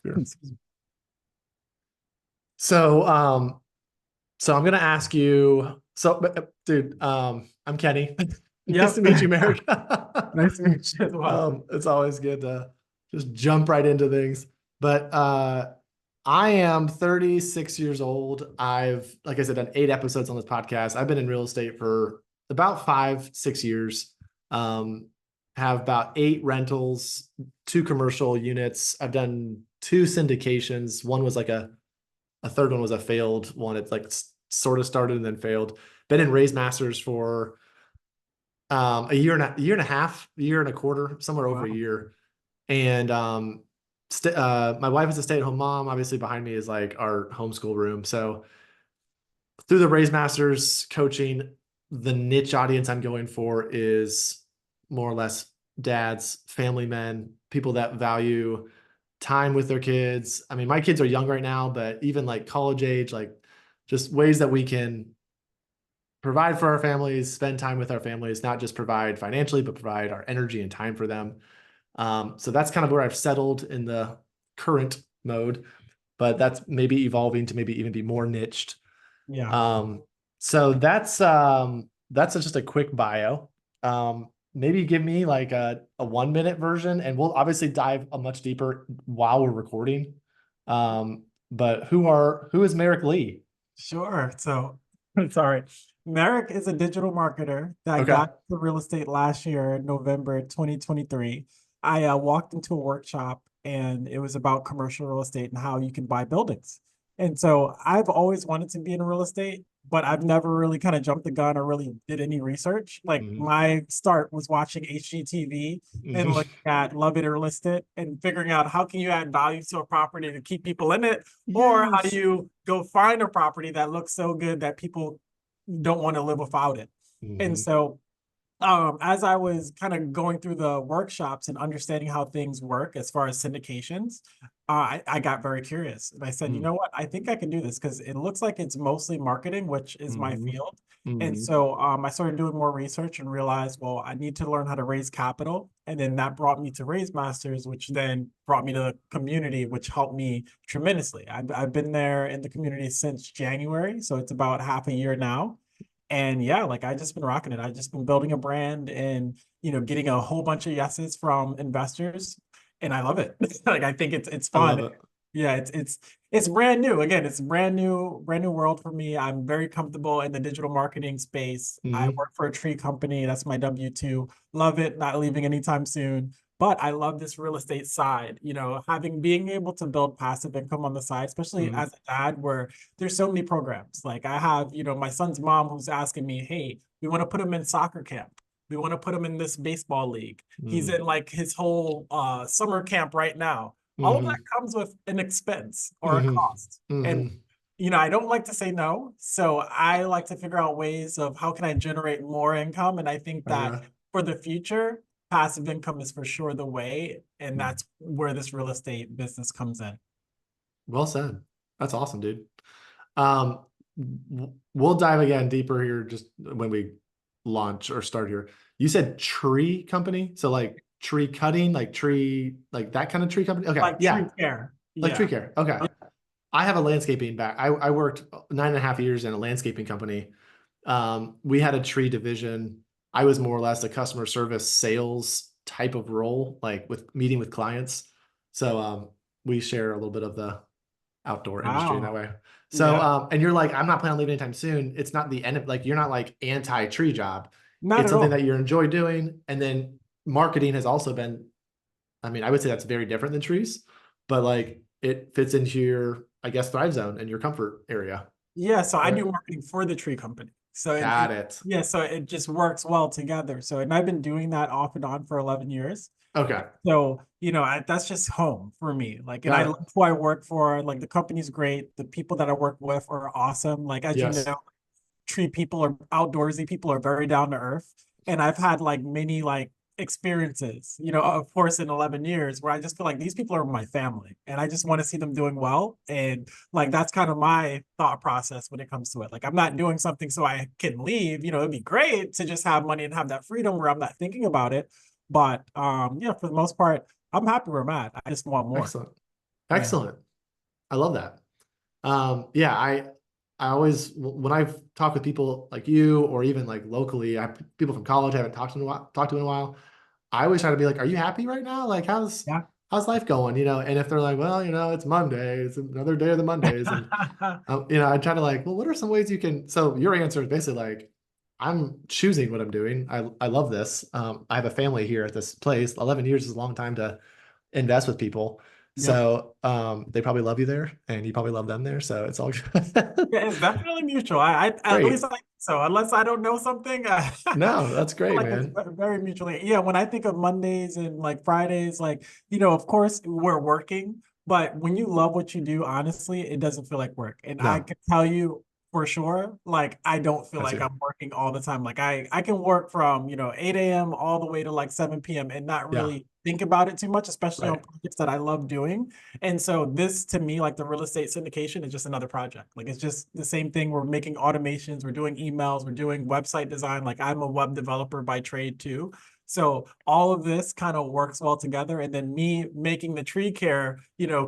Sure. So, so I'm gonna ask you. So, dude, I'm Kenny. Nice Yep. to meet you, Merrick. Nice to meet you as well. It's always good to just jump right into things. But I am 36 years old. Like I said, done 8 episodes on this podcast. I've been in real estate for about 5, 6 years. Um, have about 8 rentals, 2 commercial units. I've done 2 syndications. One was like a third one was a failed one. It's like sort of started and then failed. Been in Raise Masters for a year and a quarter, somewhere over a Wow. year. And my wife is a stay-at-home mom. Obviously, behind me is like our homeschool room. So through the Raise Masters coaching, the niche audience I'm going for is more or less dads, family men, people that value time with their kids. I mean, my kids are young right now, but even like college age, like just ways that we can provide for our families, spend time with our families, not just provide financially, but provide our energy and time for them. So that's kind of where I've settled in the current mode, but that's maybe evolving to maybe even be more niched. Yeah. Um, so that's just a quick bio. Maybe give me like a 1 minute version, and we'll obviously dive a much deeper while we're recording. But who is Merrick Lee? Sure. So, sorry. Merrick is a digital marketer that Okay. got to real estate last year, November 2023. I walked into a workshop and it was about commercial real estate and how you can buy buildings. And so I've always wanted to be in real estate, but I've never really kind of jumped the gun or really did any research. Like Mhm. my start was watching HGTV and Mhm. looking at Love It or List It and figuring out how can you add value to a property to keep people in it, or how do Yes. you go find a property that looks so good that people don't want to live without it? And Mhm. so as I was kind of going through the workshops and understanding how things work as far as syndications, I got very curious. And I said, you Mhm. know what? I think I can do this because it looks like it's mostly marketing, which is my Mhm. field. And Mhm. so I started doing more research and realized, well, I need to learn how to raise capital. And then that brought me to Raise Masters, which then brought me to the community, which helped me tremendously. I've been there in the community since January. So it's about half a year now. And yeah, like I just been rocking it. I just been building a brand and getting a whole bunch of yeses from investors, and I love it. Like I think it's I love fun. it. Yeah, it's brand new. Again, it's brand new world for me. I'm very comfortable in the digital marketing space. I Mhm. work for a tree company. That's my W-2. Love it, not leaving anytime soon. But I love this real estate side, being able to build passive income on the side, especially Mhm. as a dad, where there's so many programs. Like I have, my son's mom who's asking me, hey, we want to put him in soccer camp. We want to put him in this baseball league. He's Mhm. in like his whole summer camp right now. All of that Mhm. comes with an expense or a Mhm. cost. And Mhm. I don't like to say no. So I like to figure out ways of how can I generate more income. And I think that Okay. for the future, passive income is for sure the way. And Mhm. that's where this real estate business comes in. Well said. That's awesome, dude. Um, we'll dive again deeper here just when we launch or start here. You said tree company, so like tree cutting, like tree, like that kind of tree company. Okay, Like tree yeah, care. like tree Yeah. care. Okay, I have a landscaping back. I worked 9.5 years in a landscaping company. We had a tree division. I was more or less a customer service sales type of role, like with meeting with clients. So we share a little bit of the outdoor industry in that Wow. way. So, Yeah. and you're like, I'm not planning on leaving anytime soon. It's not the end of like, you're not like anti tree job. Not It's at something all. that you enjoy doing. And then marketing has also been, I mean, I would say that's very different than trees, but like it fits into your, I guess, thrive zone and your comfort area. Yeah, so I Right. do marketing for the tree company. So Got it. yeah, so it just works well together. So and I've been doing that off and on for 11 years. Okay. So, that's just home for me. Like, and I Got love it. who I work for. Like the company's great. The people that I work with are awesome. Like, as you Yes. know, tree people or outdoorsy people are very down to earth. And I've had like many like experiences, of course, in 11 years where I just feel like these people are my family and I just want to see them doing well. And like that's kind of my thought process when it comes to it. Like I'm not doing something so I can leave. It'd be great to just have money and have that freedom where I'm not thinking about it. But yeah, for the most part, I'm happy where I'm at. I just want more. Excellent. Yeah. Excellent. I love that. Yeah, I always when I've talked with people like you or even like locally, people from college I haven't talked to in a while. I always try to be like, "Are you happy right now? Like, Yeah. how's life going?" And if they're like, "Well, it's Monday, it's another day of the Mondays," and I try to like, well, what are some ways you can? So your answer is basically like, I'm choosing what I'm doing. I love this. I have a family here at this place. 11 years is a long time to invest with people. Yep. So they probably love you there, and you probably love them there. So it's all good. Yeah, it's definitely mutual. At least Great. I think so. Unless I don't know something, I No, that's feel great, like it's man. very mutually. Yeah, when I think of Mondays and like Fridays, like, of course we're working, but when you love what you do, honestly, it doesn't feel like work. And I No, can tell you for sure, like I don't feel that's like you. I'm working all the time. Like I can work from, 8 a.m. all the way to like 7 p.m. and not Yeah, really think about it too much, especially on right. projects that I love doing. And so this to me, like the real estate syndication is just another project. Like it's just the same thing. We're making automations, we're doing emails, we're doing website design. Like I'm a web developer by trade too. So all of this kind of works well together. And then me making the tree care,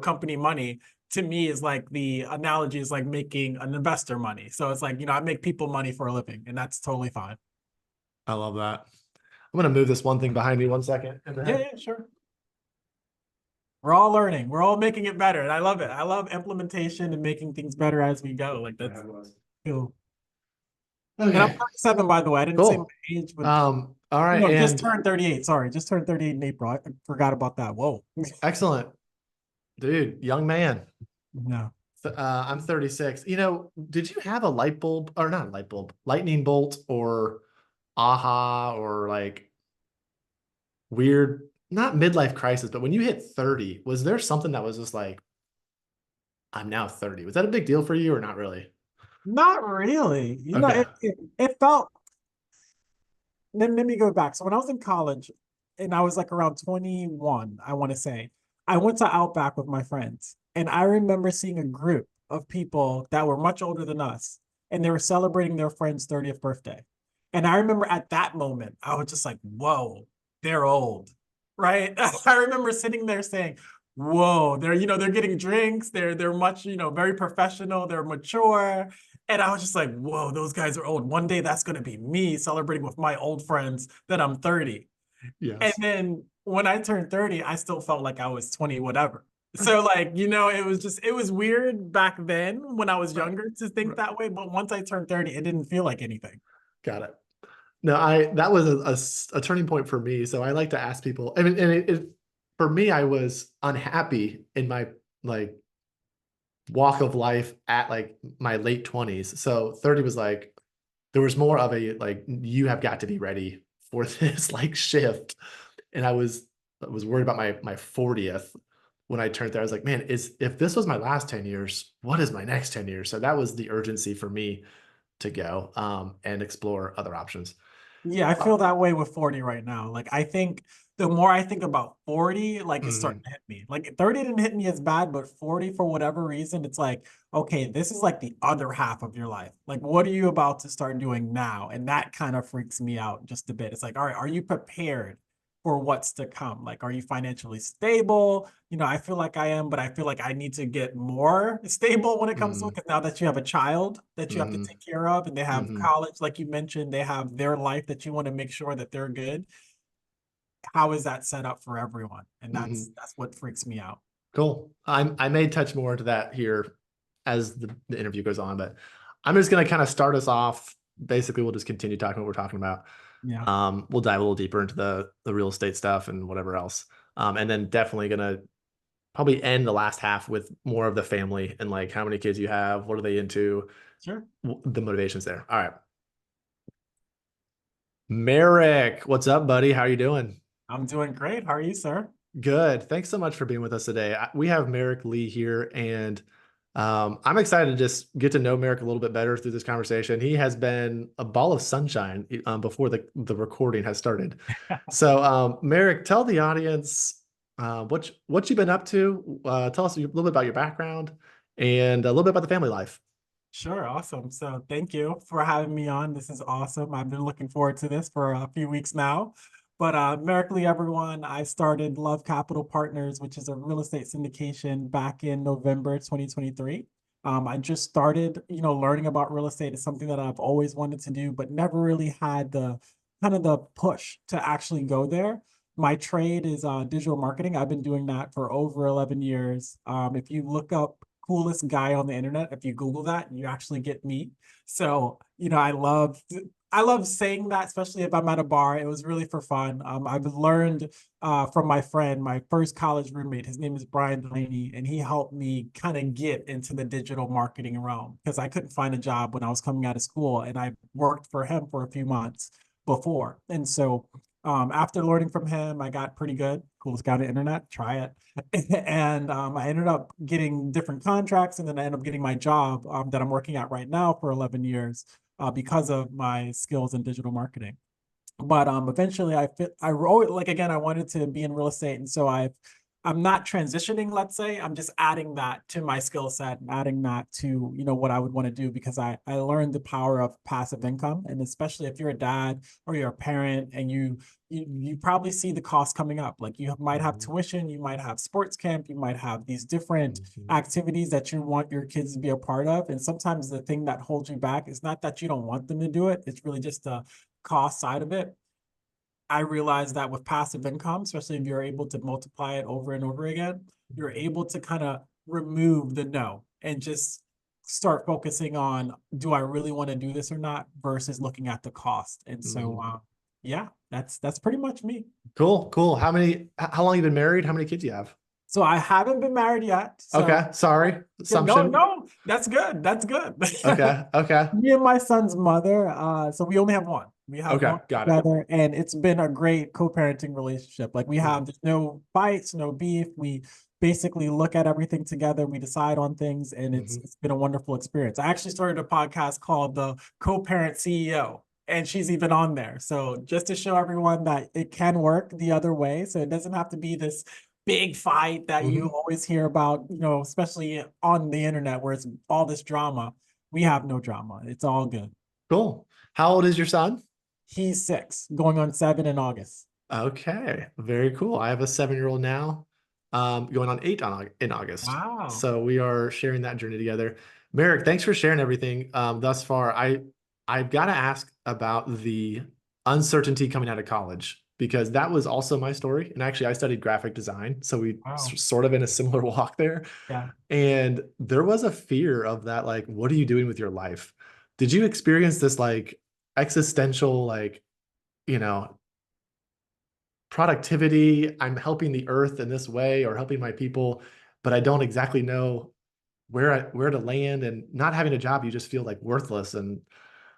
company money to me is like the analogy is like making an investor money. So it's like, I make people money for a living and that's totally fine. I love that. I'm gonna move this one thing behind me one second. And Yeah, then yeah, sure. We're all learning. We're all making it better. And I love it. I love implementation and making things better as we go. Like that's cool. And I'm okay, 37, by the way. I didn't say my cool. age, but All right, just and turned 38. Sorry, just turned 38 in April. I forgot about that. Whoa. excellent, dude, young man. No. I'm 36. Did you have a light bulb or not a light bulb, lightning bolt or aha or like weird, not midlife crisis, but when you hit 30, was there something that was just like, I'm now 30? Was that a big deal for you or not really? Not really. Okay. It felt, let me go back. So when I was in college and I was like around 21, I want to say, I went to Outback with my friends. And I remember seeing a group of people that were much older than us, and they were celebrating their friend's 30th birthday. And I remember at that moment, I was just like, whoa, they're old. Right. I remember sitting there saying, whoa, they're getting drinks, they're much, very professional, they're mature. And I was just like, whoa, those guys are old. One day that's going to be me celebrating with my old friends that I'm 30. And Yes. then when I turned 30, I still felt like I was 20, whatever. So, like, it was weird back then when I was Right. younger to think Right. that way. But once I turned 30, it didn't feel like anything. Got it. No, that was a turning point for me. So I like to ask people. I mean, and for me, I was unhappy in my like walk of life at like my late 20s. So 30 was like there was more of a like you have got to be ready for this like shift. And I was worried about my 40th when I turned there. I was like, man, is if this was my last 10 years, what is my next 10 years? So that was the urgency for me to go and explore other options. Yeah, I Uh, feel that way with 40 right now. Like I think the more I think about 40, like it's starting mhm, to hit me. Like 30 didn't hit me as bad, but 40 for whatever reason, it's like, okay, this is like the other half of your life. Like what are you about to start doing now? And that kind of freaks me out just a bit. It's like, all right, are you prepared for what's to come? Like, are you financially stable? I feel like I am, but I feel like I need to get more stable when it comes to it. mhm, Because now that you have a child that you have to mhm, take care of, and they have mhm, college, like you mentioned, they have their life that you want to make sure that they're good. How is that set up for everyone? And mhm. that's what freaks me out. Cool. I may touch more into that here as the interview goes on, but I'm just going to kind of start us off. Basically, we'll just continue talking what we're talking about. Yeah, We'll dive a little deeper into the real estate stuff and whatever else. And then definitely gonna probably end the last half with more of the family and like how many kids you have, what are they into, sure. the motivations there. All right. Merrick, what's up, buddy? How are you doing? I'm doing great. How are you, sir? Good. Thanks so much for being with us today. We have Merrick Lee here, and I'm excited to just get to know Merrick a little bit better through this conversation. He has been a ball of sunshine before the recording has started. So, Merrick, tell the audience what you've been up to. Tell us a little bit about your background and a little bit about the family life. Sure, awesome. So thank you for having me on. This is awesome. I've been looking forward to this for a few weeks now. But Merrily everyone, I started Love Capital Partners, which is a real estate syndication back in November 2023. I just started, learning about real estate. Is something that I've always wanted to do, but never really had the kind of the push to actually go there. My trade is digital marketing. I've been doing that for over 11 years. If you look up coolest guy on the internet, if you Google that, you actually get me. So, I love saying that, especially if I'm at a bar. It was really for fun. I've learned from my friend, my first college roommate. His name is Brian Delaney, and he helped me kind of get into the digital marketing realm because I couldn't find a job when I was coming out of school, and I worked for him for a few months before. And so after learning from him, I got pretty good. Coolest guy on the internet. Try it. And I ended up getting different contracts, and then I ended up getting my job that I'm working at right now for 11 years because of my skills in digital marketing. But eventually I wrote, like, again, I wanted to be in real estate. And so I'm not transitioning, let's say. I'm just adding that to my skill set and adding that to, what I would want to do, because I learned the power of passive income. And especially if you're a dad or you're a parent, and you probably see the cost coming up. Like, you might have tuition, you might have sports camp, you might have these different activities that you want your kids to be a part of. And sometimes the thing that holds you back is not that you don't want them to do it, it's really just the cost side of it. I realized that with passive income, especially if you're able to multiply it over and over again, you're able to kind of remove the no and just start focusing on, do I really want to do this or not, versus looking at the cost. And so, yeah, that's pretty much me. Cool, cool. How long you been married? How many kids do you have? So I haven't been married yet. So Okay, sorry. no, Assumption. no, that's good. That's good. Okay, okay, Me and my son's mother, so we only have one. We have okay, one got it. together, and it's been a great co-parenting relationship. Like, there's no fights, no beef. We basically look at everything together. We decide on things, and it's been a wonderful experience. I actually started a podcast called the Co-Parent CEO, and she's even on there. So just to show everyone that it can work the other way, so it doesn't have to be this big fight that you always hear about, especially on the internet where it's all this drama. We have no drama. It's all good. Cool. How old is your son? He's 6, going on 7 in August. Okay, very cool. I have a 7-year-old now, going on 8 in August. Wow. So we are sharing that journey together. Merrick, thanks for sharing everything thus far. I've got to ask about the uncertainty coming out of college, because that was also my story. And actually, I studied graphic design, so we Wow. sort of in a similar walk there. Yeah. And there was a fear of that, like, what are you doing with your life? Did you experience this like existential, like, you know, productivity? I'm helping the earth in this way or helping my people, but I don't exactly know where to land, and not having a job, you just feel like worthless. And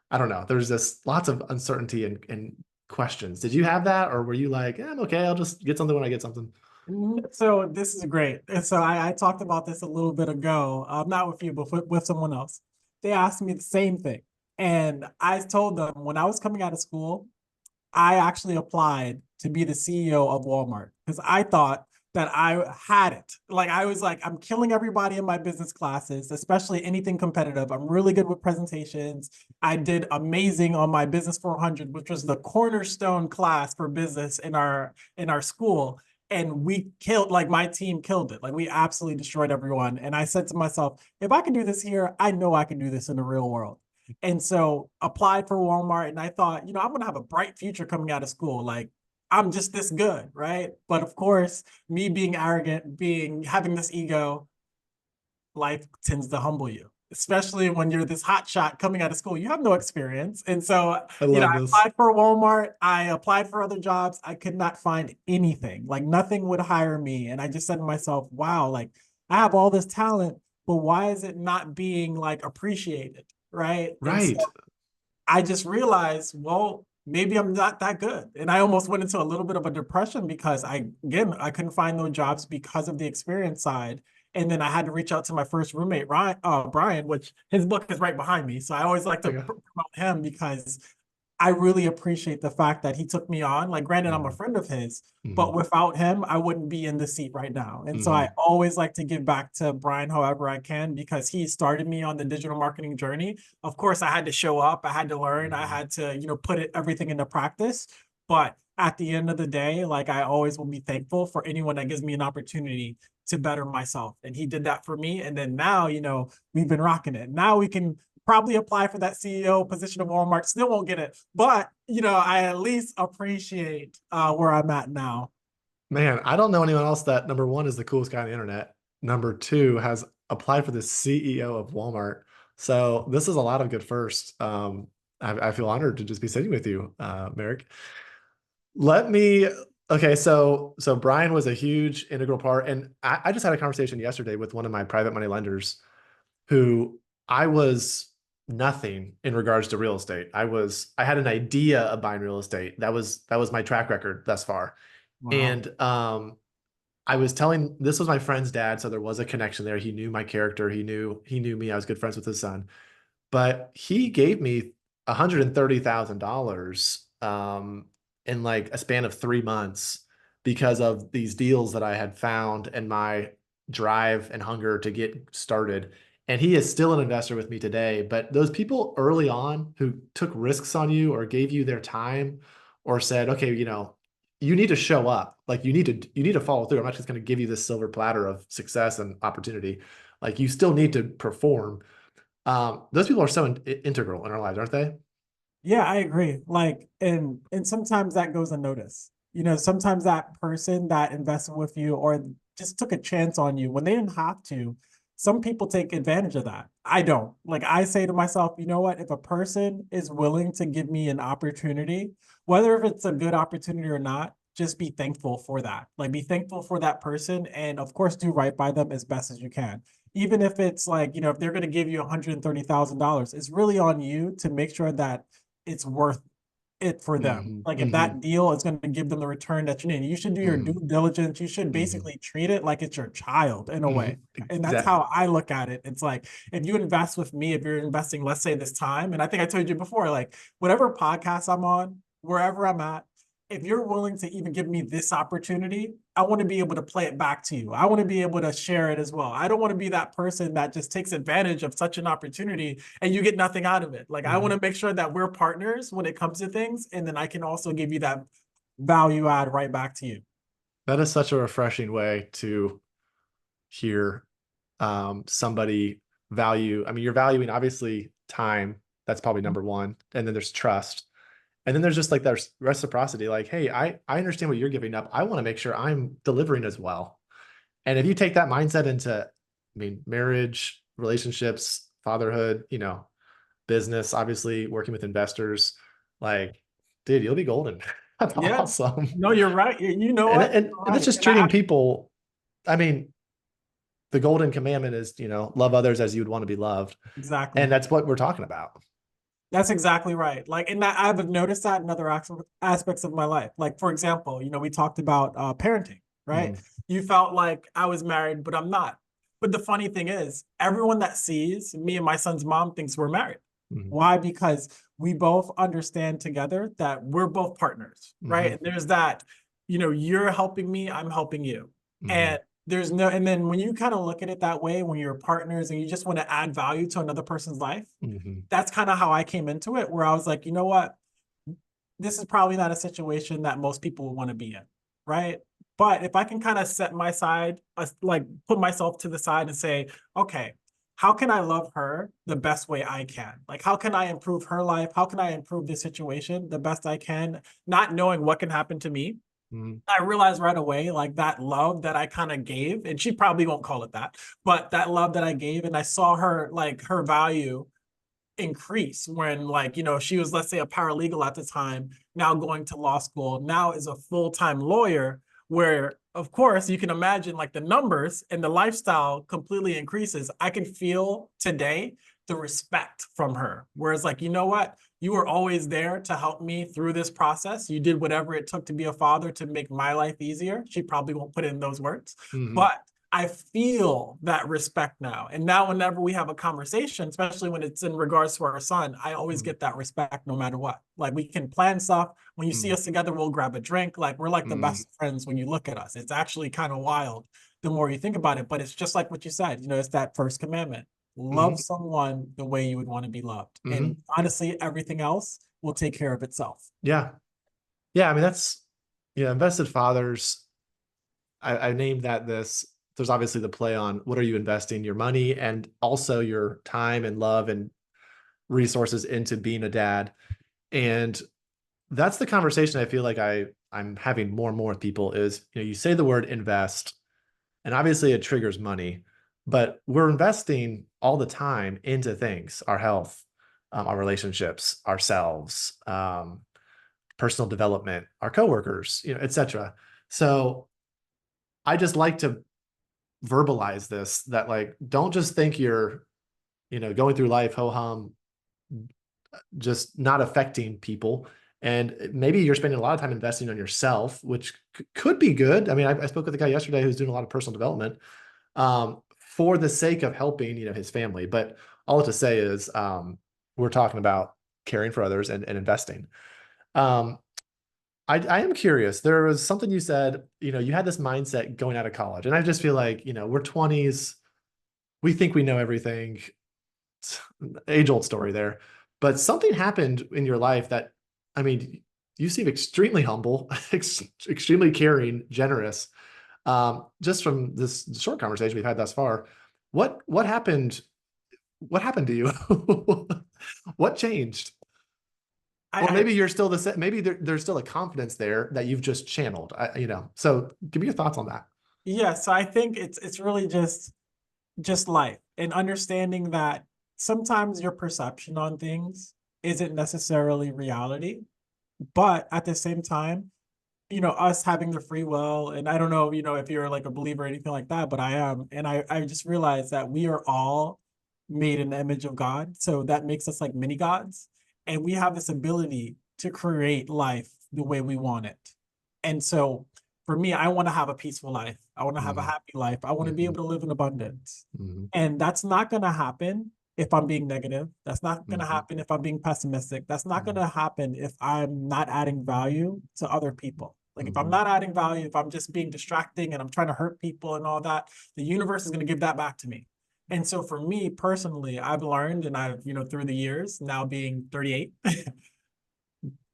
I don't know, there's just lots of uncertainty and questions. Did you have that, or were you like, I'm okay, I'll just get something when I get something? So this is great. And so I talked about this a little bit ago, not with you, but with someone else. They asked me the same thing. And I told them when I was coming out of school, I actually applied to be the CEO of Walmart because I thought that I had it. Like, I was like, I'm killing everybody in my business classes, especially anything competitive. I'm really good with presentations. I did amazing on my Business 400, which was the cornerstone class for business in our school. And we killed, like, my team killed it. Like, we absolutely destroyed everyone. And I said to myself, if I can do this here, I know I can do this in the real world. And so applied for Walmart, and I thought, I'm gonna have a bright future coming out of school. Like, I'm just this good, right? But of course, me being arrogant, having this ego, life tends to humble you, especially when you're this hot shot coming out of school. You have no experience. And so, I love I this. applied for Walmart, I applied for other jobs. I could not find anything. Like, nothing would hire me. And I just said to myself, wow, like, I have all this talent, but why is it not being, like, appreciated? Right. And so Right. I just realized, well, maybe I'm not that good. And I almost went into a little bit of a depression because I couldn't find no jobs because of the experience side. And then I had to reach out to my first roommate, Brian, which his book is right behind me. So I always like to Okay. promote him because I really appreciate the fact that he took me on. Like, granted, I'm a friend of his, but without him, I wouldn't be in the seat right now. And so I always like to give back to Brian however I can, because he started me on the digital marketing journey. Of course, I had to show up, I had to learn, I had to, put everything into practice. But at the end of the day, like I always will be thankful for anyone that gives me an opportunity to better myself. And he did that for me. And then now, we've been rocking it. Now we can probably apply for that CEO position of Walmart. Still won't get it, but I at least appreciate where I'm at now. Man, I don't know anyone else that number one is the coolest guy on the internet. Number two has applied for the CEO of Walmart. So this is a lot of good first. I feel honored to just be sitting with you, Merrick. Let me okay, so Brian was a huge integral part, and I just had a conversation yesterday with one of my private money lenders who I was nothing in regards to real estate. I had an idea of buying real estate. That was my track record thus far. Wow. And I was telling this was my friend's dad, so there was a connection there. He knew my character. He knew me. I was good friends with his son. But he gave me $130,000 in like a span of 3 months because of these deals that I had found and my drive and hunger to get started. And he is still an investor with me today. But those people early on who took risks on you or gave you their time or said, okay, you need to show up. Like you need to follow through. I'm not just going to give you this silver platter of success and opportunity. Like you still need to perform. Those people are so integral in our lives, aren't they? Yeah, I agree. Like, and sometimes that goes unnoticed. Sometimes that person that invested with you or just took a chance on you when they didn't have to, some people take advantage of that. I don't. Like I say to myself, you know what? If a person is willing to give me an opportunity, whether if it's a good opportunity or not, just be thankful for that. Like be thankful for that person and of course do right by them as best as you can. Even if it's like, if they're going to give you $130,000, it's really on you to make sure that it's worth it for them. Hmm. Like if Hmm. that deal is going to give them the return that you need, you should do your due Hmm. diligence. You should Hmm. basically treat it like it's your child in a way. Hmm. And that's how I look at it. It's like if you invest with me, if you're investing, let's say this time, and I think I told you before, like whatever podcast I'm on, wherever I'm at, if you're willing to even give me this opportunity, I want to be able to play it back to you. I want to be able to share it as well. I don't want to be that person that just takes advantage of such an opportunity and you get nothing out of it. Like I want Hmm. to make sure that we're partners when it comes to things, and then I can also give you that value add right back to you. That is such a refreshing way to hear somebody value. I mean, you're valuing obviously time. That's probably number one. And then there's trust. And then there's just like there's reciprocity. Like, hey, I understand what you're giving up. I want to make sure I'm delivering as well. And if you take that mindset into, I mean, marriage, relationships, fatherhood, business, obviously working with investors, like, dude, you'll be golden. That's Yeah. awesome. No, you're right. You know And what? and, You're and that's right. just And I treating people. I mean, the golden commandment is, love others as you would want to be loved. And exactly. that's what we're talking about. That's exactly right. Like, and that I've noticed that in other aspects of my life. Like, for example, we talked about parenting, right? Mhm. You felt like I was married, but I'm not. But the funny thing is, everyone that sees me and my son's mom thinks we're married. Mhm. Why? Because we both understand together that we're both partners, right? Mhm. And there's that, you're helping me, I'm helping you. Mhm. And and then when you kind of look at it that way, when you're partners and you just want to add value to another person's life, Mhm. that's kind of how I came into it, where I was like, you know what? This is probably not a situation that most people would want to be in, right? But if I can kind of set my side, like put myself to the side and say, okay, how can I love her the best way I can? Like, how can I improve her life? How can I improve this situation the best I can? Not knowing what can happen to me. Mhm. I realized right away, like that love that I kind of gave, and she probably won't call it that, but that love that I gave, and I saw her, like her value increase when, like, she was, let's say, a paralegal at the time, now going to law school, now is a full-time lawyer, where of course you can imagine like the numbers and the lifestyle completely increases. I can feel today the respect from her, whereas like, you know what, you were always there to help me through this process. You did whatever it took to be a father to make my life easier. She probably won't put it in those words, Mhm. but I feel that respect now. And now, whenever we have a conversation, especially when it's in regards to our son, I always Mhm. get that respect no matter what. Like, we can plan stuff. When you see Mhm. us together, we'll grab a drink. Like, we're like the Mhm. best friends when you look at us. It's actually kind of wild the more you think about it. But it's just like what you said, it's that first commandment: love Mhm. someone the way you would want to be loved. And Mhm. honestly, everything else will take care of itself. Yeah. Yeah. I mean, Yeah, invested fathers. I named that this. There's obviously the play on what are you investing your money and also your time and love and resources into being a dad. And that's the conversation I feel like I'm having more and more with people is, you say the word invest, and obviously it triggers money, but we're investing all the time into things, our health, our relationships, ourselves, personal development, our coworkers, etc. So I just like to verbalize this that like don't just think you're going through life ho hum just not affecting people. And maybe you're spending a lot of time investing on yourself, which could be good. I mean, I spoke with a guy yesterday who's doing a lot of personal development for the sake of helping, his family. But all to say is we're talking about caring for others and investing. Um, I am curious. There was something you said, you had this mindset going out of college. And I just feel like, we're 20s. We think we know everything. Age old story there. But something happened in your life that, I mean, you seem extremely humble, extremely caring, generous. Just from this short conversation we've had thus far, what happened? What happened to you? What changed? Or I maybe you're still the same. Maybe there's still a confidence there that you've just channeled. So give me your thoughts on that. yeah, so I think it's really just life and understanding that sometimes your perception on things isn't necessarily reality, but at the same time, us having the free will, and I don't know, if you're like a believer or anything like that, but I am, and I just realized that we are all made in the image of God, so that makes us like mini gods, and we have this ability to create life the way we want it. And so for me, I want to have a peaceful life. I want to have a Mhm, happy life. I want to be mhm, able to live in abundance. mhm, And that's not going to happen if I'm being negative. That's not going to mhm, happen if I'm being pessimistic. That's not going mhm, to happen if I'm not adding value to other people. Like if I'm mhm, not adding value, if I'm just being distracting and I'm trying to hurt people and all that, the universe is going to give that back to me. And so for me personally, I've learned and I've, through the years, now being 38,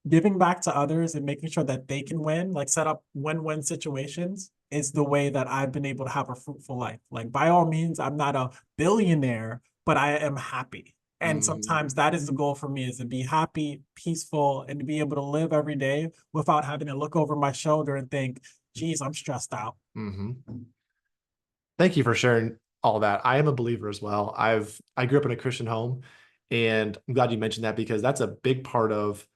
giving back to others and making sure that they can win, like set up win-win situations is the way that I've been able to have a fruitful life. Like by all means, I'm not a billionaire, but I am happy. And mhm, sometimes that is the goal for me is to be happy, peaceful, and to be able to live every day without having to look over my shoulder and think, geez, I'm stressed out. mhm. Thank you for sharing all that. I am a believer as well. I grew up in a Christian home, and I'm glad you mentioned that because that's a big part of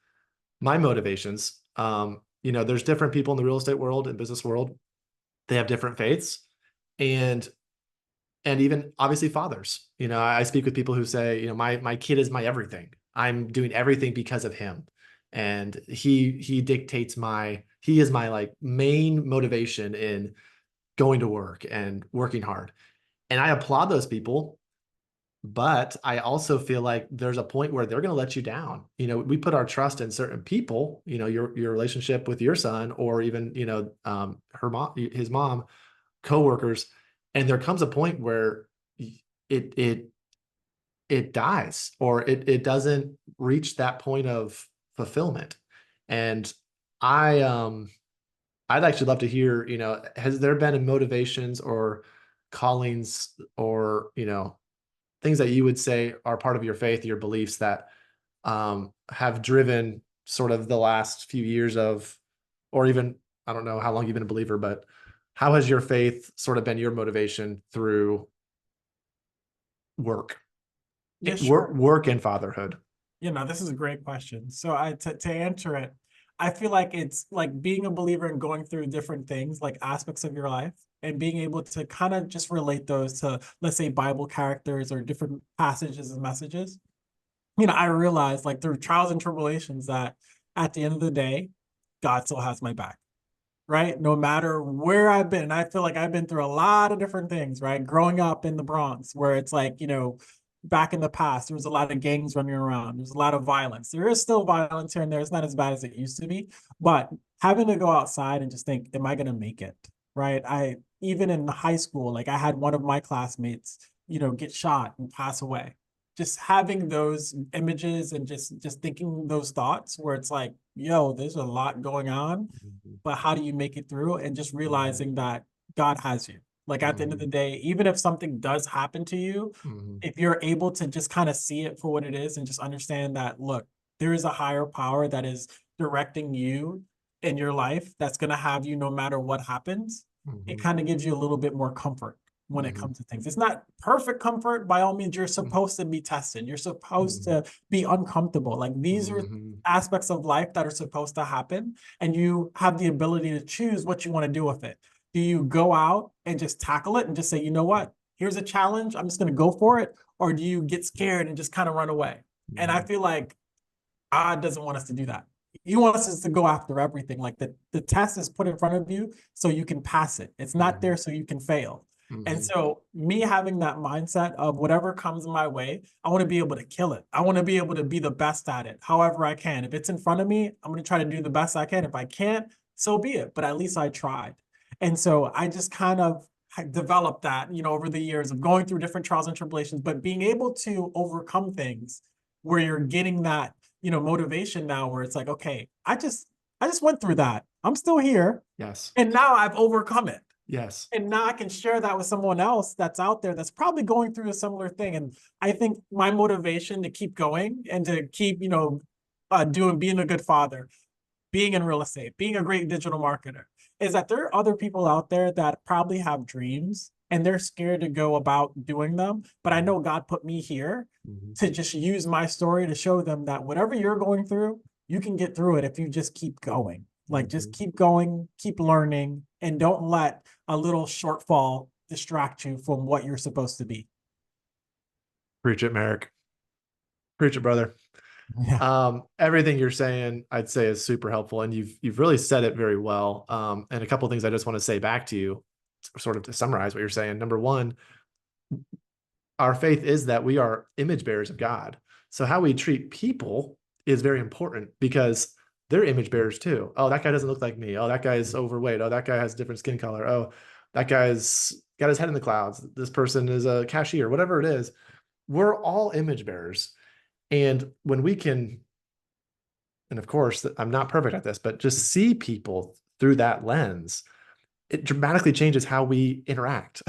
my motivations. There's different people in the real estate world and business world. They have different faiths, and even obviously fathers. I speak with people who say, my kid is my everything. I'm doing everything because of him, and he dictates he is my like main motivation in going to work and working hard. And I applaud those people, but I also feel like there's a point where they're going to let you down. We put our trust in certain people, your relationship with your son, or even, her mom, his mom, coworkers. And there comes a point where it, it, it dies or it doesn't reach that point of fulfillment. And I, I'd actually love to hear, has there been motivations or callings or, things that you would say are part of your faith, your beliefs that have driven sort of the last few years of, or even, I don't know how long you've been a believer, but how has your faith sort of been your motivation through work, Yeah, sure. work and fatherhood? This is a great question. So to answer it, I feel like it's like being a believer and going through different things, like aspects of your life, and being able to kind of just relate those to, let's say, Bible characters or different passages and messages. I realized like through trials and tribulations that at the end of the day, God still has my back, right? No matter where I've been. I feel like I've been through a lot of different things, right? Growing up in the Bronx, where it's like, back in the past, there was a lot of gangs running around. There's a lot of violence. There is still violence here and there. It's not as bad as it used to be. But having to go outside and just think, am I going to make it? Right. Even in high school, like I had one of my classmates, get shot and pass away. Just having those images and just thinking those thoughts where it's like, yo, there's a lot going on, Mhm. but how do you make it through? And just Mhm. realizing that God has you. Like at the end of the Mhm. day, even if something does happen to you, Mhm. if you're able to just kind of see it for what it is and just understand that, look, there is a higher power that is directing you in your life that's going to have you no matter what happens, it Mhm. kind of gives you a little bit more comfort when it Mhm. comes to things. It's not perfect comfort by all means. You're Mhm. supposed to be tested. You're supposed Mhm. to be uncomfortable. Like these are Mhm. aspects of life that are supposed to happen, and you have the ability to choose what you want to do with it. Do you go out and just tackle it and just say, you know what, here's a challenge, I'm just going to go for it? Or do you get scared and just kind of run away? And I Mhm. feel like God doesn't want us to do that. He wants us to go after everything. Like the test is put in front of you so you can pass it. It's not Mhm. there so you can fail. And Mhm. so me having that mindset of whatever comes my way, I want to be able to kill it. I want to be able to be the best at it, however I can. If it's in front of me, I'm going to try to do the best I can. If I can't, so be it. But at least I tried. And so I just kind of developed that, over the years of going through different trials and tribulations, but being able to overcome things where you're getting that, motivation now where it's like, okay, I just went through that. I'm still here. Yes. And now I've overcome it. Yes. And now I can share that with someone else that's out there that's probably going through a similar thing. And I think my motivation to keep going and to keep, being a good father, being in real estate, being a great digital marketer, is that there are other people out there that probably have dreams and they're scared to go about doing them. But I Mhm. know God put me here Mhm. to just use my story to show them that whatever you're going through, you can get through it if you just keep going. Like just Mhm. keep going, keep learning, and don't let a little shortfall distract you from what you're supposed to be. Preach it, Merrick. Preach it, brother. Yeah. Everything you're saying, I'd say, is super helpful, and you've really said it very well. And a couple of things I just want to say back to you, sort of to summarize what you're saying. Number one, our faith is that we are image bearers of God. So how we treat people is very important because they're image bearers too. Oh, that guy doesn't look like me. Oh, that guy's overweight. Oh, that guy has different skin color. Oh, that guy's got his head in the clouds. This person is a cashier, whatever it is. We're all image bearers. And when we can, and of course, I'm not perfect at this, but just see people through that lens, it dramatically changes how we interact.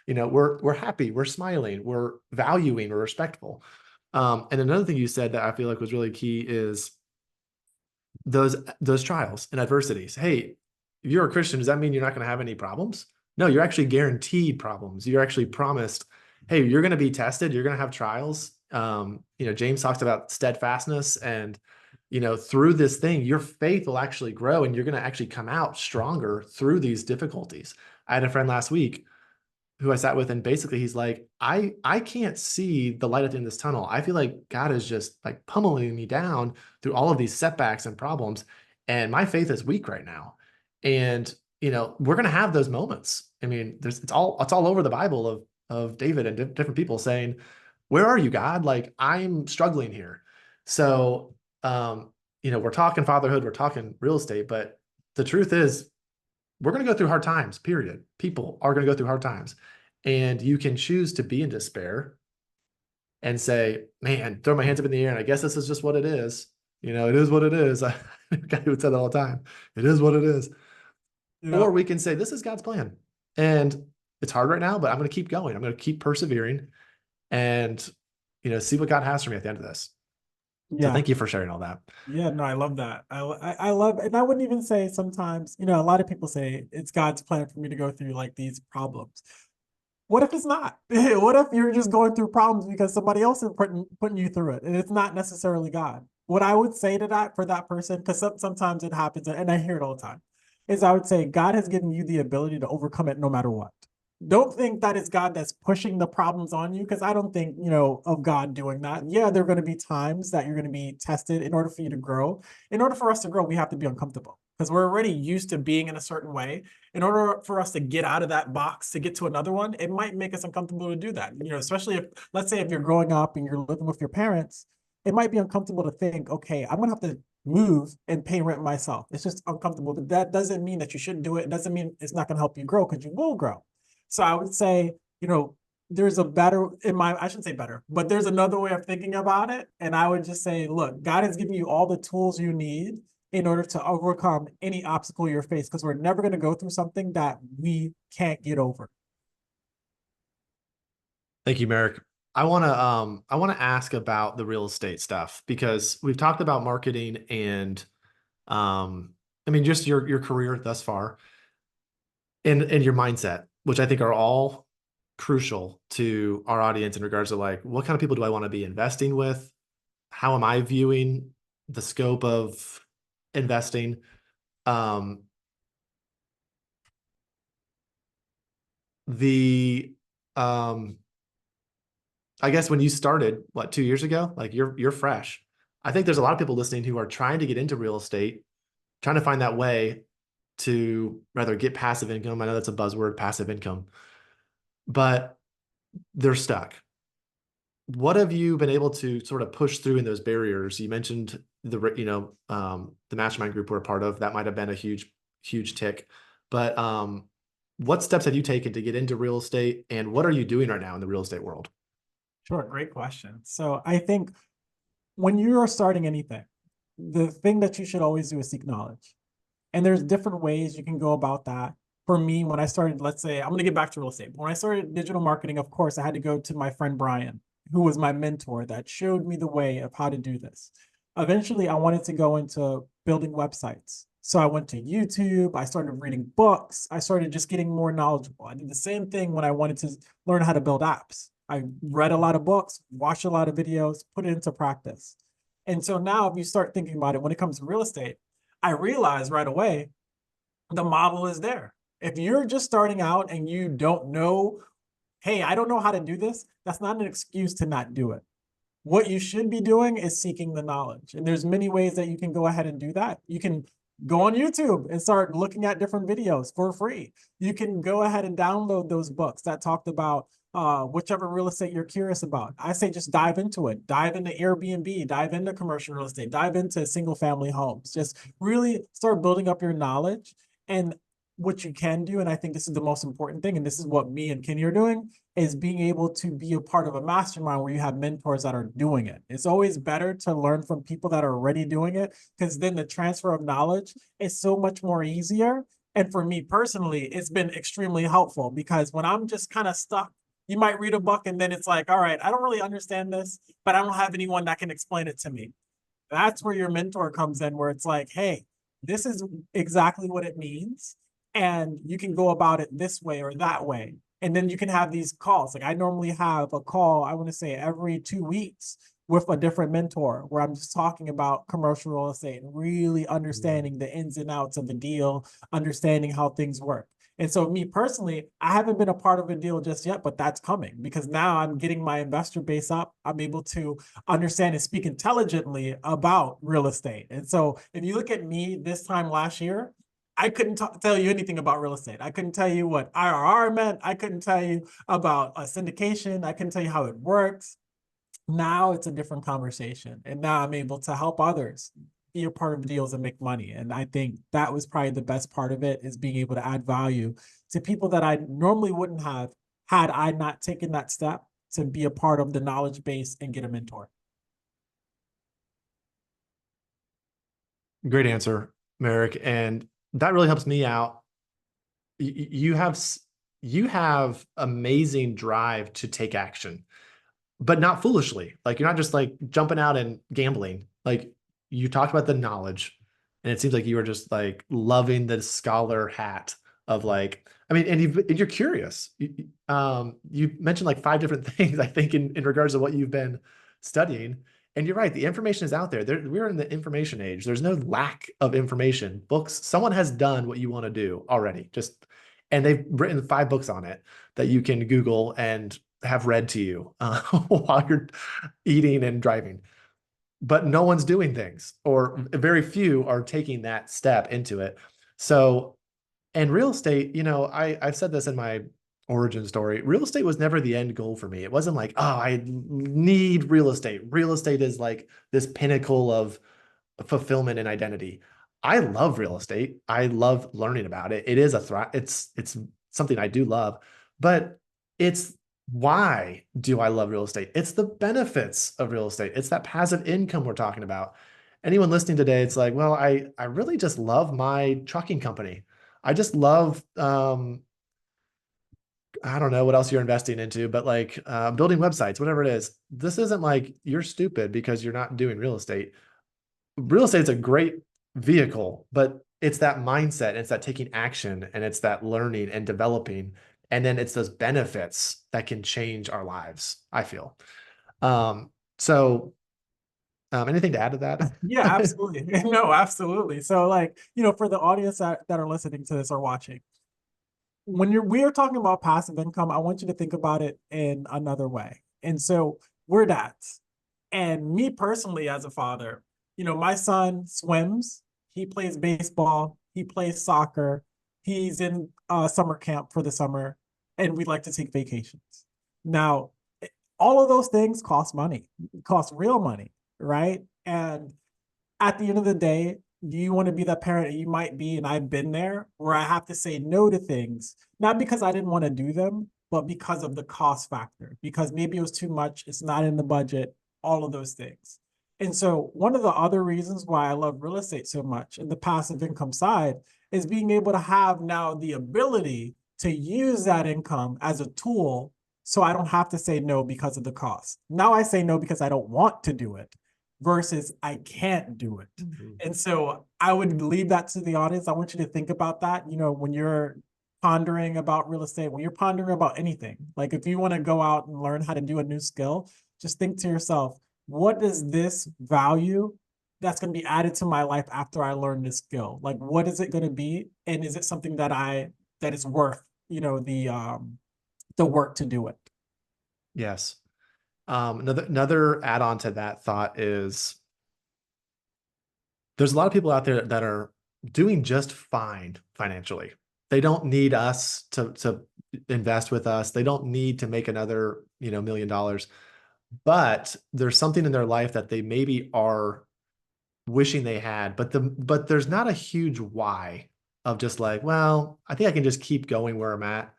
We're happy, we're smiling, we're valuing, we're respectful. And another thing you said that I feel like was really key is those trials and adversities. Hey, if you're a Christian, does that mean you're not going to have any problems? No, you're actually guaranteed problems. You're actually promised, hey, you're going to be tested, you're going to have trials. James talks about steadfastness, and through this thing, your faith will actually grow and you're going to actually come out stronger through these difficulties. I had a friend last week who I sat with, and basically he's like, I can't see the light at the end of this tunnel. I feel like God is just like pummeling me down through all of these setbacks and problems, and my faith is weak right now. And we're gonna have those moments. I mean, it's all over the Bible of David and different people saying, "Where are you, God? Like I'm struggling here." So, we're talking fatherhood, we're talking real estate, but the truth is we're going to go through hard times, period. People are going to go through hard times. And you can choose to be in despair and say, man, throw my hands up in the air. And I guess this is just what it is. It is what it is. I guy would say that all the time. It is what it is. Yeah. Or we can say, this is God's plan. And it's hard right now, but I'm going to keep going. I'm going to keep persevering and, see what God has for me at the end of this. So Yeah. thank you for sharing all that. Yeah, no, I love that. I love, and I wouldn't even say sometimes, a lot of people say it's God's plan for me to go through like these problems. What if it's not? What if you're just going through problems because somebody else is putting you through it, and it's not necessarily God? What I would say to that for that person, because sometimes it happens, and I hear it all the time, is I would say God has given you the ability to overcome it no matter what. Don't think that it's God that's pushing the problems on you, because I don't think, of God doing that. Yeah, there are going to be times that you're going to be tested in order for you to grow. In order for us to grow, we have to be uncomfortable because we're already used to being in a certain way. In order for us to get out of that box to get to another one, it might make us uncomfortable to do that. Especially if, let's say, if you're growing up and you're living with your parents, it might be uncomfortable to think, okay, I'm going to have to move and pay rent myself. It's just uncomfortable, but that doesn't mean that you shouldn't do it. It doesn't mean it's not going to help you grow, because you will grow. So I would say, there's a better, I shouldn't say better, but there's another way of thinking about it. And I would just say, look, God has given you all the tools you need in order to overcome any obstacle you're faced, because we're never going to go through something that we can't get over. Thank you, Merrick. I want to ask about the real estate stuff because we've talked about marketing and I mean just your career thus far and your mindset, which I think are all crucial to our audience in regards to like what kind of people do I want to be investing with? How am I viewing the scope of investing? Um, the um, I guess when you started, what, 2 years ago, like you're fresh. I think there's a lot of people listening who are trying to get into real estate, trying to find that way to rather get passive income. I know that's a buzzword, passive income, but they're stuck. What have you been able to sort of push through in those barriers? You mentioned the mastermind group we're a part of. That might have been a huge tick. But what steps have you taken to get into real estate, and what are you doing right now in the real estate world? Sure, great question. So I think when you are starting anything, the thing that you should always do is seek knowledge. And there's different ways you can go about that. For me, when I started, let's say, I'm going to get back to real estate. But when I started digital marketing, of course, I had to go to my friend Brian, who was my mentor that showed me the way of how to do this. Eventually, I wanted to go into building websites. So I went to YouTube, I started reading books, I started just getting more knowledgeable. I did the same thing when I wanted to learn how to build apps. I read a lot of books, watched a lot of videos, put it into practice. And so now, if you start thinking about it, when it comes to real estate, I realized right away the model is there. If you're just starting out and you don't know, hey, I don't know how to do this, that's not an excuse to not do it. What you should be doing is seeking the knowledge. And there's many ways that you can go ahead and do that. You can go on YouTube and start looking at different videos for free. You can go ahead and download those books that talked about whichever real estate you're curious about. I say just dive into it. Dive into Airbnb, dive into commercial real estate, dive into single family homes. Just really start building up your knowledge. And what you can do, and I think this is the most important thing, and this is what me and Kenny are doing, is being able to be a part of a mastermind where you have mentors that are doing it. It's always better to learn from people that are already doing it, because then the transfer of knowledge is so much more easier. And for me personally, it's been extremely helpful, because when I'm just kind of stuck, you might read a book and then it's like, all right, I don't really understand this, but I don't have anyone that can explain it to me. That's where your mentor comes in, where it's like, hey, this is exactly what it means. And you can go about it this way or that way. And then you can have these calls. Like I normally have a call, I want to say every 2 weeks with a different mentor, where I'm just talking about commercial real estate and really understanding the ins and outs of the deal, understanding how things work. And so, me personally, I haven't been a part of a deal just yet, but that's coming, because now I'm getting my investor base up. I'm able to understand and speak intelligently about real estate. And so, if you look at me this time last year, I couldn't tell you anything about real estate. I couldn't tell you what IRR meant. I couldn't tell you about a syndication. I couldn't tell you how it works. Now it's a different conversation. And now I'm able to help others be a part of deals and make money. And I think that was probably the best part of it, is being able to add value to people that I normally wouldn't have, had I not taken that step to be a part of the knowledge base and get a mentor. Great answer, Merrick, and that really helps me out. You have amazing drive to take action, but not foolishly. Like you're not just like jumping out and gambling. Like you talked about the knowledge, and it seems like you were just like loving the scholar hat of like, I mean, and you're curious. You mentioned like 5 different things, I think, in regards to what you've been studying. And you're right, the information is out there. We're in the information age. There's no lack of information. Books, someone has done what you want to do already. And they've written 5 books on it that you can Google and have read to you while you're eating and driving. But no one's doing things, or very few are taking that step into it. So, and real estate, I've said this in my origin story. Real estate was never the end goal for me. It wasn't like, oh, I need real estate. Real estate is like this pinnacle of fulfillment and identity. I love real estate. I love learning about it. It is it's something I do love, but it's why do I love real estate? It's the benefits of real estate. It's that passive income we're talking about. anyone listening today, it's like, well, I really just love my trucking company. I just love I don't know what else you're investing into, but like building websites, whatever it is. This isn't like you're stupid because you're not doing real estate. Real estate's a great vehicle, but it's that mindset, it's that taking action, and it's that learning and developing. And then it's those benefits that can change our lives, I feel. Um, so anything to add to Yeah, that? absolutely. No, absolutely. So like, for the audience that are listening to this or watching, when we are talking about passive income, I want you to think about it in another way. And so we're dads. And me personally, as a father, my son swims, he plays baseball, he plays soccer, he's in summer camp for the summer, and we like to take vacations. Now, all of those things cost money, cost real money, right? And at the end of the day, do you want to be that parent you might be, and I've been there, where I have to say no to things, not because I didn't want to do them, but because of the cost factor, because maybe it was too much, it's not in the budget, all of those things. And so one of the other reasons why I love real estate so much and the passive income side is being able to have now the ability to use that income as a tool so I don't have to say no because of the cost. Now I say no because I don't want to do it versus I can't do it. Mhm. And so I would leave that to the audience. I want you to think about that, when you're pondering about real estate, when you're pondering about anything. Like if you want to go out and learn how to do a new skill, just think to yourself, what is this value that's going to be added to my life after I learn this skill? Like what is it going to be? And is it something that is worth, the work to do it? Yes. Another add-on to that thought is there's a lot of people out there that are doing just fine financially. They don't need us to invest with us. They don't need to make another, $1 million. But there's something in their life that they maybe are wishing they had, but there's not a huge why of just like, well, I think I can just keep going where I'm at.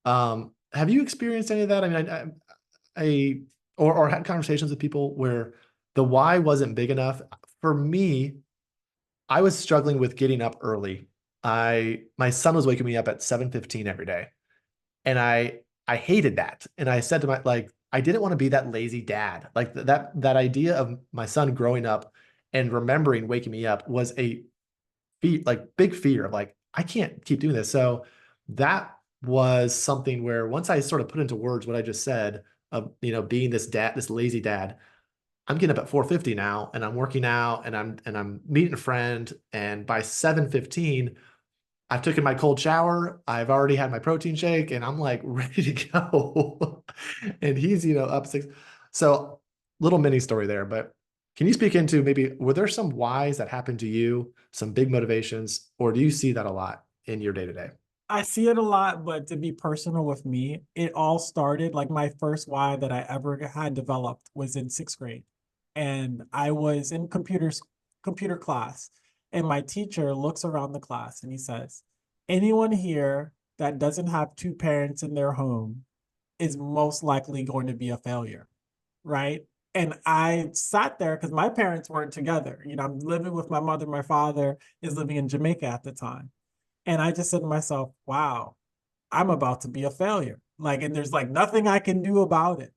Have you experienced any of that? I mean, I or had conversations with people where the why wasn't big enough. For me, I was struggling with getting up early. My son was waking me up at 7:15 every day. And I hated that. And I said to my like, I didn't want to be that lazy dad. Like that idea of my son growing up and remembering waking me up was a big fear of like, I can't keep doing this. So that was something where once I sort of put into words what I just said of, being this dad, this lazy dad, I'm getting up at 4:50 now and I'm working out and I'm meeting a friend. And by 7:15, I've taken my cold shower. I've already had my protein shake and I'm like ready to go. And he's, up six. So little mini story there, but can you speak into maybe were there some whys that happened to you, some big motivations, or do you see that a lot in your day to day? I see it a lot, but to be personal with me, it all started like my first why that I ever had developed was in sixth grade. And I was in computer class, and my teacher looks around the class and he says, anyone here that doesn't have two parents in their home is most likely going to be a failure, right? And I sat there because my parents weren't together. I'm living with my mother. My father is living in Jamaica at the time. And I just said to myself, wow, I'm about to be a failure. Like, and there's like nothing I can do about it.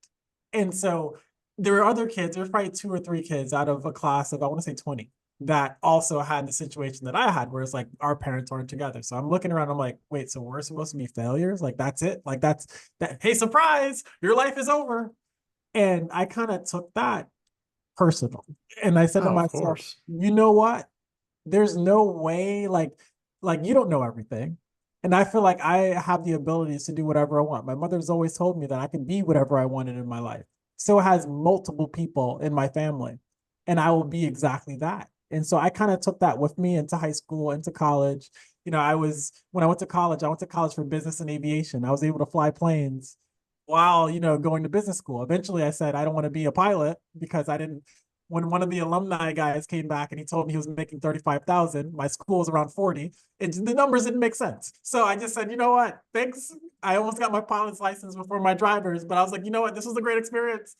And so there were other kids, there's probably two or three kids out of a class of, I want to say 20, that also had the situation that I had, where it's like our parents aren't together. So I'm looking around, I'm like, wait, so we're supposed to be failures? Like, that's it? Like, that's that, hey, surprise, your life is over. And I kind of took that personal. And I said to Oh, of myself, course. you know what? There's no way like you don't know everything. And I feel like I have the abilities to do whatever I want. My mother's always told me that I can be whatever I wanted in my life. So has multiple people in my family. And I will be exactly that. And so I kind of took that with me into high school, into college. When I went to college for business and aviation. I was able to fly planes while, going to business school. Eventually I said I don't want to be a pilot because I didn't when one of the alumni guys came back and he told me he was making 35,000, my school was around 40. The numbers didn't make sense. So I just said, you know what? Thanks. I almost got my pilot's license before my driver's, but I was like, you know what? This was a great experience.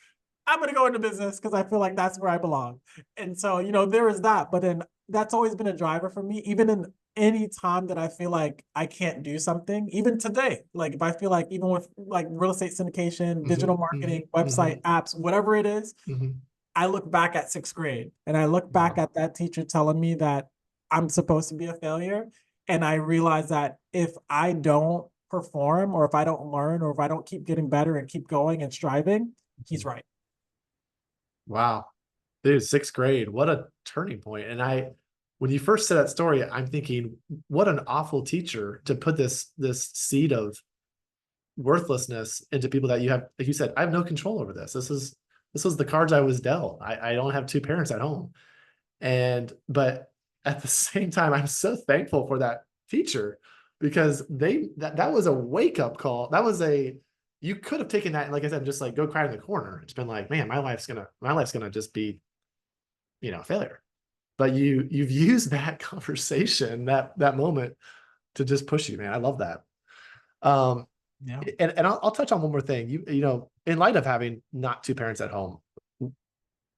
I'm going to go into business because I feel like that's where I belong. And so, there is that. But then that's always been a driver for me, even in any time that I feel like I can't do something, even today. Like if I feel like, even with like real estate syndication, digital marketing, website, apps, whatever it is, I look back at sixth grade and I look back Wow. at that teacher telling me that I'm supposed to be a failure. And I realize that if I don't perform, or if I don't learn, or if I don't keep getting better and keep going and striving, he's right. Wow. Dude, sixth grade, what a turning point. And when you first said that story, I'm thinking, what an awful teacher to put this seed of worthlessness into people that you have, like you said, I have no control over this. This was the cards I was dealt. I don't have two parents at home. But at the same time, I'm so thankful for that teacher because that was a wake-up call. You could have taken that, like I said, just like go cry in the corner. It's been like, man, my life's gonna just be, a failure. But you've used that conversation, that moment to just push you, man. I love that. Um, Yeah. and I'll touch on one more thing. In light of having not two parents at home,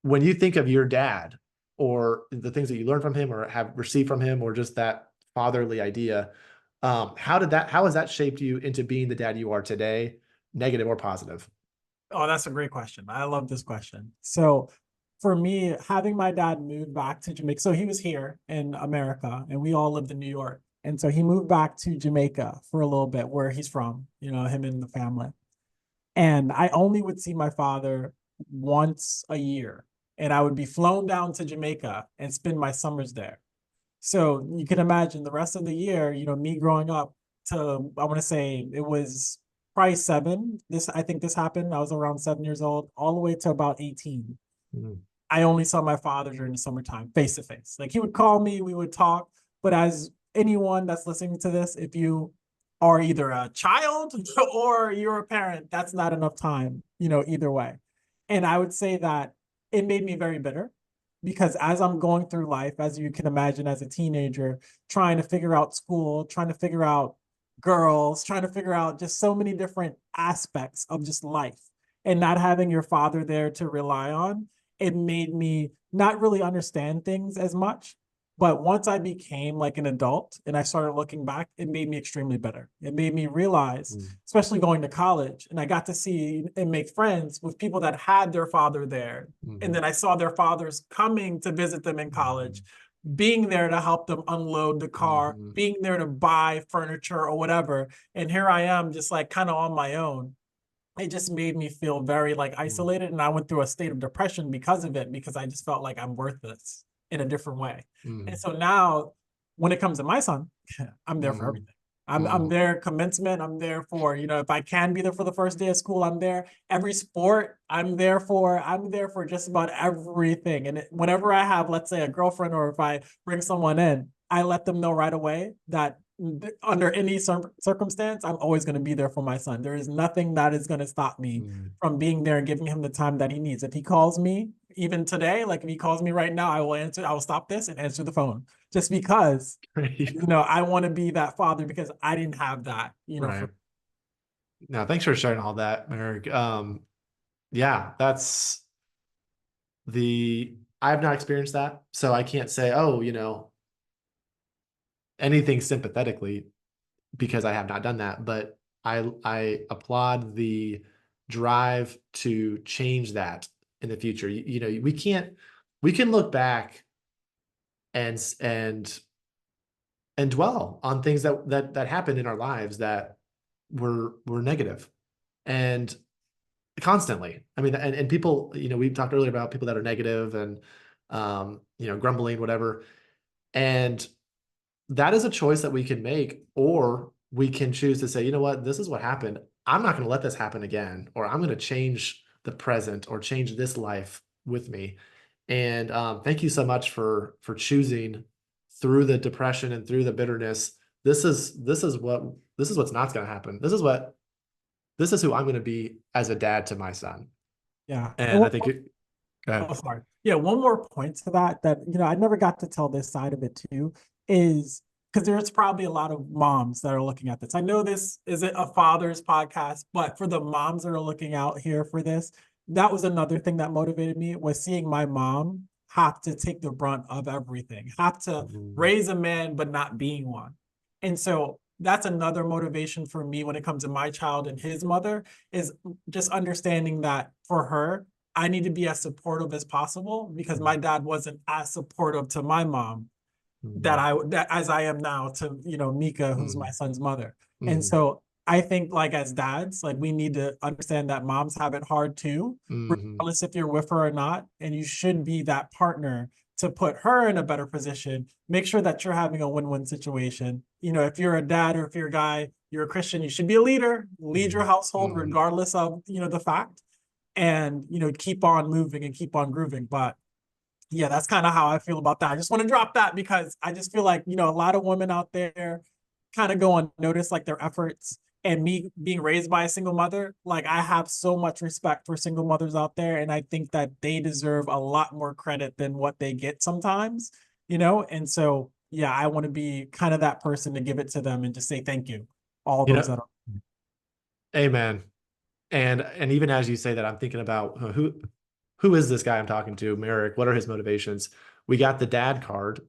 when you think of your dad or the things that you learned from him or have received from him or just that fatherly idea, how has that shaped you into being the dad you are today, negative or positive? Oh, that's a great question. I love this question. So for me, having my dad move back to Jamaica, so he was here in America and we all lived in New York. And so he moved back to Jamaica for a little bit, where he's from, him and the family. And I only would see my father once a year. And I would be flown down to Jamaica and spend my summers there. So you can imagine the rest of the year, me growing up to, I want to say it was probably seven. I think this happened. I was around 7 years old, all the way to about 18. Mm. I only saw my father during the summertime, face to face. Like he would call me, we would talk. But as anyone that's listening to this, if you are either a child or you're a parent, that's not enough time, either way. And I would say that it made me very bitter, because as I'm going through life, as you can imagine, as a teenager, trying to figure out school, trying to figure out girls, trying to figure out just so many different aspects of just life, and not having your father there to rely on, it made me not really understand things as much. But once I became like an adult and I started looking back, it made me extremely better. It made me realize, Mm. especially going to college, and I got to see and make friends with people that had their father there. And Mhm. then I saw their fathers coming to visit them in college, Mhm. being there to help them unload the car, Mhm. being there to buy furniture or whatever. And here I am, just like kind of on my own. It just made me feel very like Mhm. isolated, and I went through a state of depression because of it, because I just felt like I'm worthless in a different way. And Mhm. so now when it comes to my son, I'm there for Mhm. everything. I'm Mhm. there commencement. I'm there for, if I can be there for the first day of school, I'm there. Every sport I'm there for just about everything. And whenever I have, let's say, a girlfriend, or if I bring someone in, I let them know right away that under any circumstance, I'm always going to be there for my son. There is nothing that is going to stop me Mhm. from being there and giving him the time that he needs. If he calls me, even today, like if he calls me right now, I will answer. I will stop this and answer the phone, just because, Right. I want to be that father, because I didn't have that, Right. Now, thanks for sharing all that, Eric. Yeah, I've not experienced that, so I can't say, oh, anything sympathetically because I have not done that. But I applaud the drive to change that in the future. We can look back and dwell on things that happened in our lives that were negative and constantly. I mean, and people, we talked earlier about people that are negative and grumbling, whatever. And that is a choice that we can make, or we can choose to say, you know what, this is what happened. I'm not going to let this happen again, or I'm going to change the present or change this life with me. And thank you so much for choosing through the depression and through the bitterness. This is what's not going to happen. This is who I'm going to be as a dad to my son. Yeah. And And I one think go Oh, ahead. sorry. Yeah, one more point to that, I never got to tell this side of it too, is because there's probably a lot of moms that are looking at this. I know this isn't a father's podcast, but for the moms that are looking out here for this, that was another thing that motivated me, was seeing my mom have to take the brunt of everything, have to Mhm. raise a man, but not being one. And so that's another motivation for me when it comes to my child and his mother, is just understanding that for her, I need to be as supportive as possible, because my Mhm. dad wasn't as supportive to my mom Mhm. that as I am now to, Mika, who's my Mhm. son's mother. And Mhm. so I think, like, as dads, like, we need to understand that moms have it hard too, Mhm. regardless if you're with her or not. And you should be that partner to put her in a better position. Make sure that you're having a win-win situation. If you're a dad, or if you're a guy, you're a Christian, you should be a leader, lead your Mhm. household Mhm. regardless of, the fact, and, keep on moving and keep on grooving. But yeah, that's kind of how I feel about that. I just want to drop that because I just feel like, a lot of women out there kind of go unnoticed, like, their efforts. And me being raised by a single mother, like, I have so much respect for single mothers out there. And I think that they deserve a lot more credit than what they get sometimes, And so, yeah, I want to be kind of that person to give it to them and just say thank you. All You those know, that are. amen. And even as you say that, I'm thinking about who is this guy I'm talking to, Merrick? What are his motivations? We got the dad card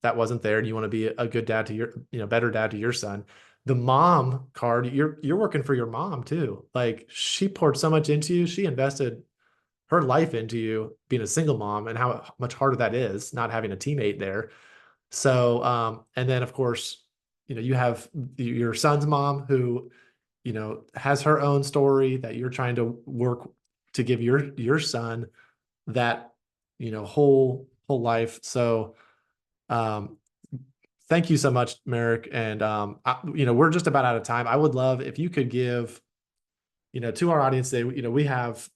that wasn't there, and you want to be a good dad to your, better dad to your son. The mom card, you're working for your mom too. Like, she poured so much into you. She invested her life into you being a single mom, and how much harder that is not having a teammate there. So, and then of course, you have your son's mom who, has her own story that you're trying to work to give your son that, whole life. So, um, thank you so much, Merrick. And, we're just about out of time. I would love if you could give, to our audience today, we have,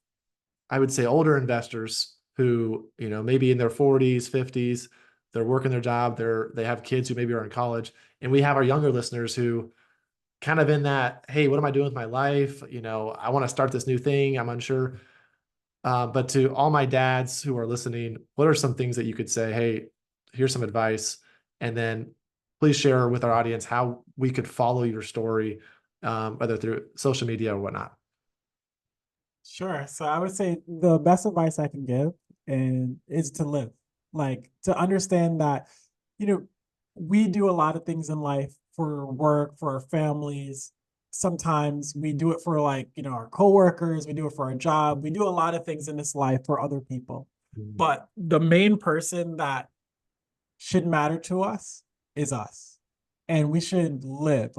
I would say, older investors who, maybe in their 40s, 50s, they're working their job, they have kids who maybe are in college. And we have our younger listeners who kind of in that, hey, what am I doing with my life? I want to start this new thing. I'm unsure. But to all my dads who are listening, what are some things that you could say, hey, here's some advice? And then please share with our audience how we could follow your story, whether through social media or whatnot. Sure. So I would say the best advice I can give and is to live, like, to understand that, you know, we do a lot of things in life for work, for our families. Sometimes we do it for, like, our coworkers, we do it for our job. We do a lot of things in this life for other people. Mhm. But the main person that should matter to us is us. And we should live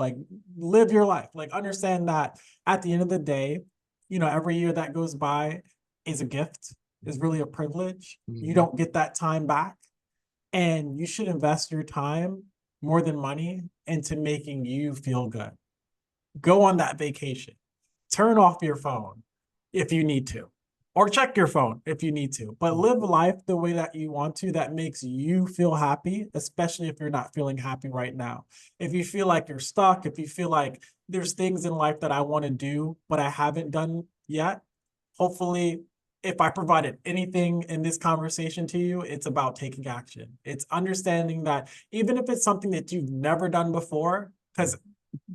your life. Like, understand that at the end of the day, every year that goes by is a gift, is really a privilege. You Mhm. don't get that time back. And you should invest your time more than money into making you feel good. Go on that vacation. Turn off your phone if you need to, or check your phone if you need to, but live life the way that you want to, that makes you feel happy, especially if you're not feeling happy right now. If you feel like you're stuck, if you feel like there's things in life that I want to do, but I haven't done yet, hopefully, if I provided anything in this conversation to you, it's about taking action. It's understanding that even if it's something that you've never done before, because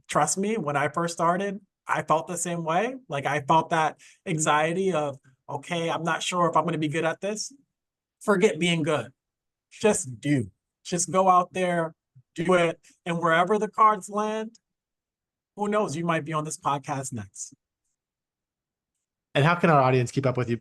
trust me, when I first started, I felt the same way. Like, I felt that anxiety of, okay, I'm not sure if I'm going to be good at this. Forget being good. Just do. Just go out there, do it. And wherever the cards land, who knows? You might be on this podcast next. And how can our audience keep up with you,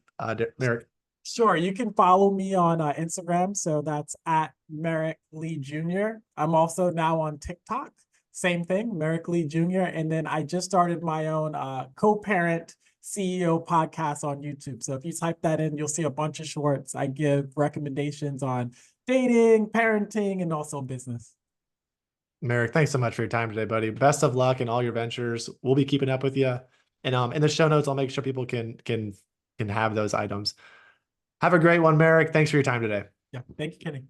Merrick? Sure, you can follow me on Instagram. So that's at Merrick Lee Jr. I'm also now on TikTok. Same thing, Merrick Lee Jr. And then I just started my own co-parent CEO podcast on YouTube. So if you type that in, you'll see a bunch of shorts. I give recommendations on dating, parenting, and also business. Merrick, thanks so much for your time today, buddy. Best of luck in all your ventures. We'll be keeping up with you. And in the show notes, I'll make sure people can have those items. Have a great one, Merrick. Thanks for your time today. Yeah, thank you, Kenny.